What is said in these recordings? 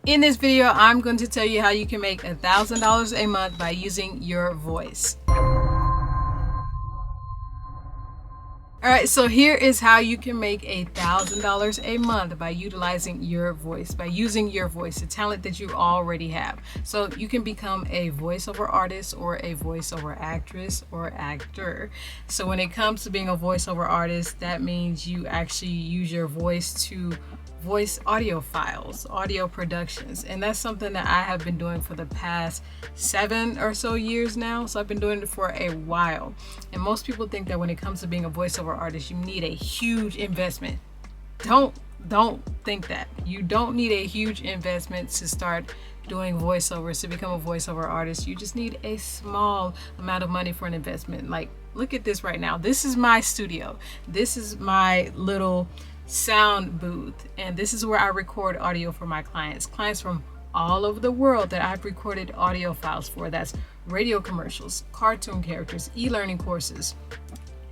In this video, I'm going to tell you how you can make $1,000 a month by using your voice. All right, so here is how you can make $1,000 a month by utilizing your voice, by using your voice, the talent that you already have. So you can become a voiceover artist or a voiceover actress or actor. So when it comes to being a voiceover artist, that means you actually use your voice to voice audio files, audio productions. And that's something that I have been doing for the past 7 or so years now. So I've been doing it for a while. And most people think that when it comes to being a voiceover artist, you need a huge investment. Don't think that. You don't need a huge investment to start doing voiceovers, to become a voiceover artist. You just need a small amount of money for an investment. Like, look at this right now. This is my studio. This is my little sound booth, and this is where I record audio for my clients from all over the world that I've recorded audio files for. That's radio commercials, cartoon characters, e-learning courses,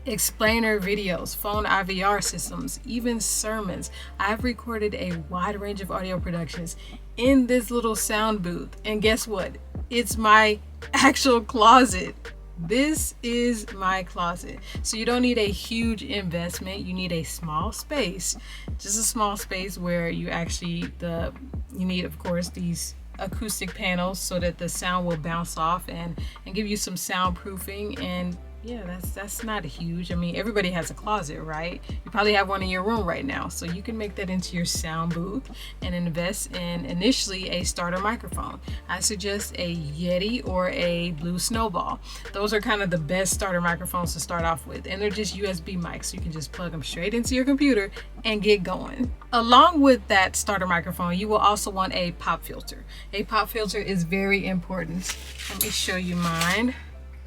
explainer videos, phone IVR systems, even sermons. I've recorded a wide range of audio productions in this little sound booth, and guess what? It's my actual closet. This is my closet. So you don't need a huge investment. You need a small space, just a small space where you actually, you need, of course, these acoustic panels so that the sound will bounce off and give you some soundproofing. And yeah, that's not huge. I mean, everybody has a closet, right? You probably have one in your room right now. So you can make that into your sound booth and invest in initially a starter microphone. I suggest a Yeti or a Blue Snowball. Those are kind of the best starter microphones to start off with. And they're just USB mics. So you can just plug them straight into your computer and get going. Along with that starter microphone, you will also want a pop filter. A pop filter is very important. Let me show you mine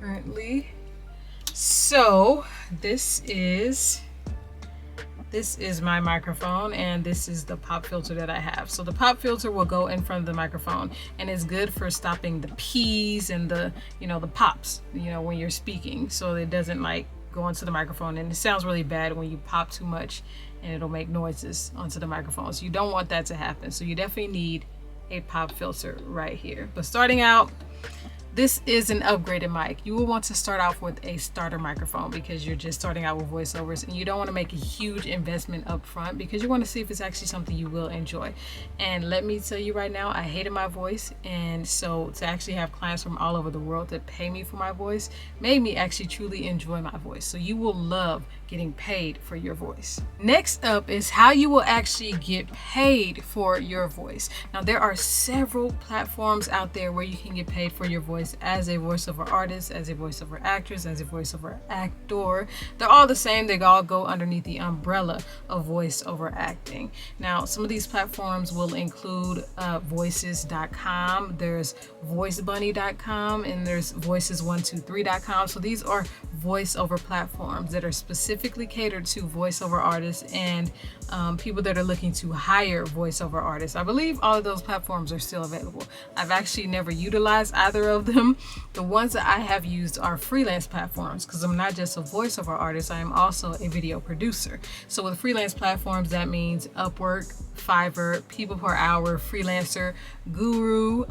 currently. So this is my microphone, and this is the pop filter that I have. So the pop filter will go in front of the microphone, and it's good for stopping the P's and the pops, when you're speaking, so it doesn't like go into the microphone. And it sounds really bad when you pop too much and it'll make noises onto the microphone. So you don't want that to happen. So you definitely need a pop filter right here. But starting out, this is an upgraded mic. You will want to start off with a starter microphone because you're just starting out with voiceovers, and you don't want to make a huge investment up front because you want to see if it's actually something you will enjoy. And let me tell you right now, I hated my voice, and so to actually have clients from all over the world that pay me for my voice made me actually truly enjoy my voice. So you will love getting paid for your voice. Next up is how you will actually get paid for your voice. Now, there are several platforms out there where you can get paid for your voice as a voiceover artist, as a voiceover actress, as a voiceover actor. They're all the same. They all go underneath the umbrella of voiceover acting. Now, some of these platforms will include voices.com, there's voicebunny.com, and there's voices123.com. So these are voiceover platforms that are specifically catered to voiceover artists and people that are looking to hire voiceover artists. I believe all of those platforms are still available. I've actually never utilized either of them. The ones that I have used are freelance platforms because I'm not just a voiceover artist, I am also a video producer. So with freelance platforms, that means Upwork, Fiverr, People Per Hour, Freelancer, Guru,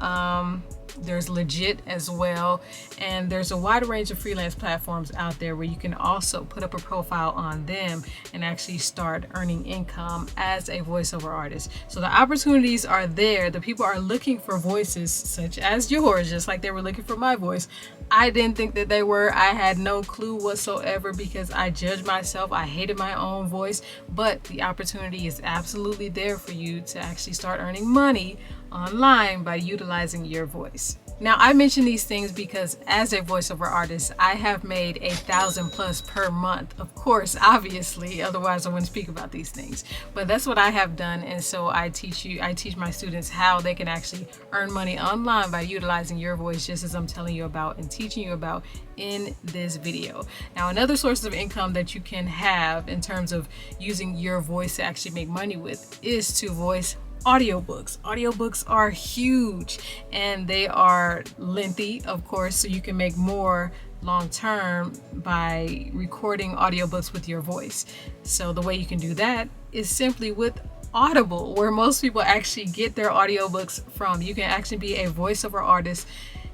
there's Legit as well, and there's a wide range of freelance platforms out there where you can also put up a profile on them and actually start earning income as a voiceover artist. So the opportunities are there. The people are looking for voices such as yours, just like they were looking for my voice. I didn't think that they were. I had no clue whatsoever because I judged myself. I hated my own voice, but the opportunity is absolutely there for you to actually start earning money online by utilizing your voice. Now, I mention these things because as a voiceover artist, I have made $1,000+ per month. Of course, obviously, otherwise I wouldn't speak about these things. But that's what I have done, and so I teach my students how they can actually earn money online by utilizing your voice, just as I'm telling you about and teaching you about in this video. Now, another source of income that you can have in terms of using your voice to actually make money with is to voice audiobooks. Audiobooks are huge and they are lengthy, of course, so you can make more long term by recording audiobooks with your voice. So the way you can do that is simply with Audible, where most people actually get their audiobooks from. You can actually be a voiceover artist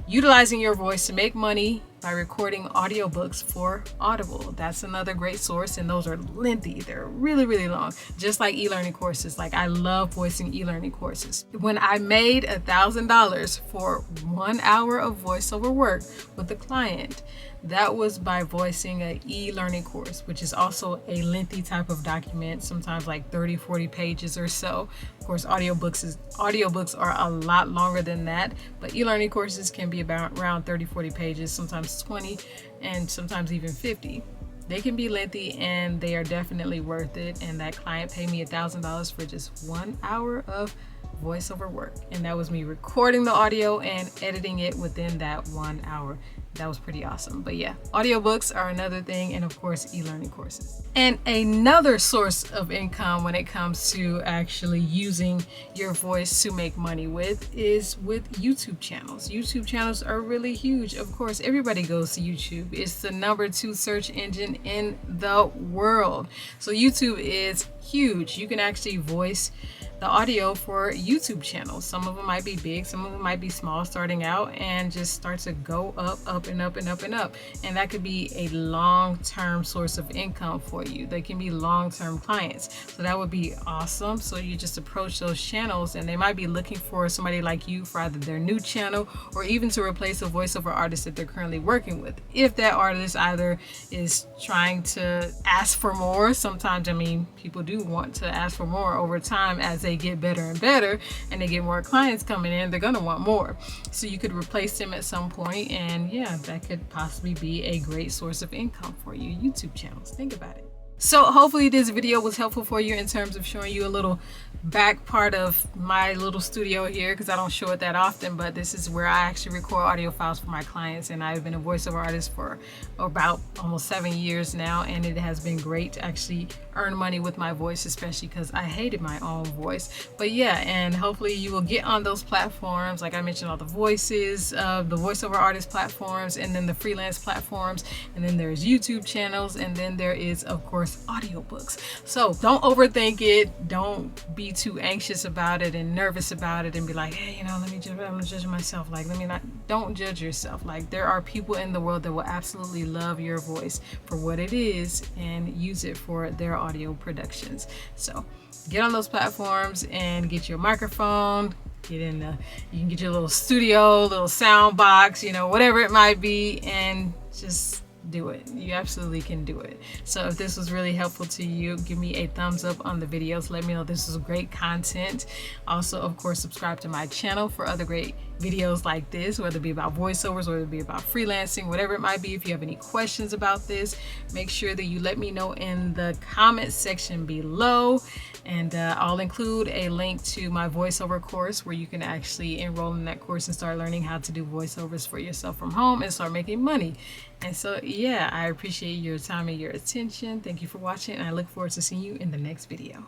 utilizing your voice to make money by recording audiobooks for Audible. That's another great source, and those are lengthy. They're really, really long, just like e-learning courses. Like, I love voicing e-learning courses. When I made $1,000 for 1 hour of voiceover work with a client, that was by voicing an e-learning course, which is also a lengthy type of document, sometimes like 30, 40 pages or so. Of course, audiobooks are a lot longer than that, but e-learning courses can be about around 30, 40 pages, sometimes 20, and sometimes even 50. They can be lengthy, and they are definitely worth it. And that client paid me $1,000 for just 1 hour of voiceover work, and that was me recording the audio and editing it within that 1 hour. That was pretty awesome. But yeah, audiobooks are another thing, and of course e-learning courses. And another source of income when it comes to actually using your voice to make money with is with YouTube channels. YouTube channels are really huge. Of course, everybody goes to YouTube. It's the #2 search engine in the world. So YouTube is huge. You can actually voice the audio for YouTube channels. Some of them might be big, some of them might be small starting out, and just start to go up and up and up and up. And that could be a long-term source of income for you. They can be long-term clients. So that would be awesome. So you just approach those channels, and they might be looking for somebody like you for either their new channel or even to replace a voiceover artist that they're currently working with. If that artist either is trying to ask for more, sometimes, I mean, people do want to ask for more over time as they get better and better and they get more clients coming in, they're gonna want more. So you could replace them at some point, and yeah, that could possibly be a great source of income for you. YouTube channels, think about it. So hopefully this video was helpful for you in terms of showing you a little back part of my little studio here, because I don't show it that often, but this is where I actually record audio files for my clients, and I've been a voiceover artist for about almost 7 years now, and it has been great to actually earn money with my voice, especially because I hated my own voice. But yeah, and hopefully you will get on those platforms. Like I mentioned, all the voices of the voiceover artist platforms, and then the freelance platforms, and then there's YouTube channels, and then there is, of course, audiobooks. So don't overthink it. Don't be too anxious about it and nervous about it and be like, hey, I'm gonna judge myself. Like, don't judge yourself. Like, there are people in the world that will absolutely love your voice for what it is and use it for their audio productions. So get on those platforms and get your microphone, you can get your little studio, little sound box, whatever it might be, and just do it. You absolutely can do it. So if this was really helpful to you, give me a thumbs up on the videos. Let me know this is great content. Also, of course, subscribe to my channel for other great videos like this, whether it be about voiceovers, whether it be about freelancing, whatever it might be. If you have any questions about this, make sure that you let me know in the comment section below, and I'll include a link to my voiceover course where you can actually enroll in that course and start learning how to do voiceovers for yourself from home and start making money. And so yeah, I appreciate your time and your attention. Thank you for watching, and I look forward to seeing you in the next video.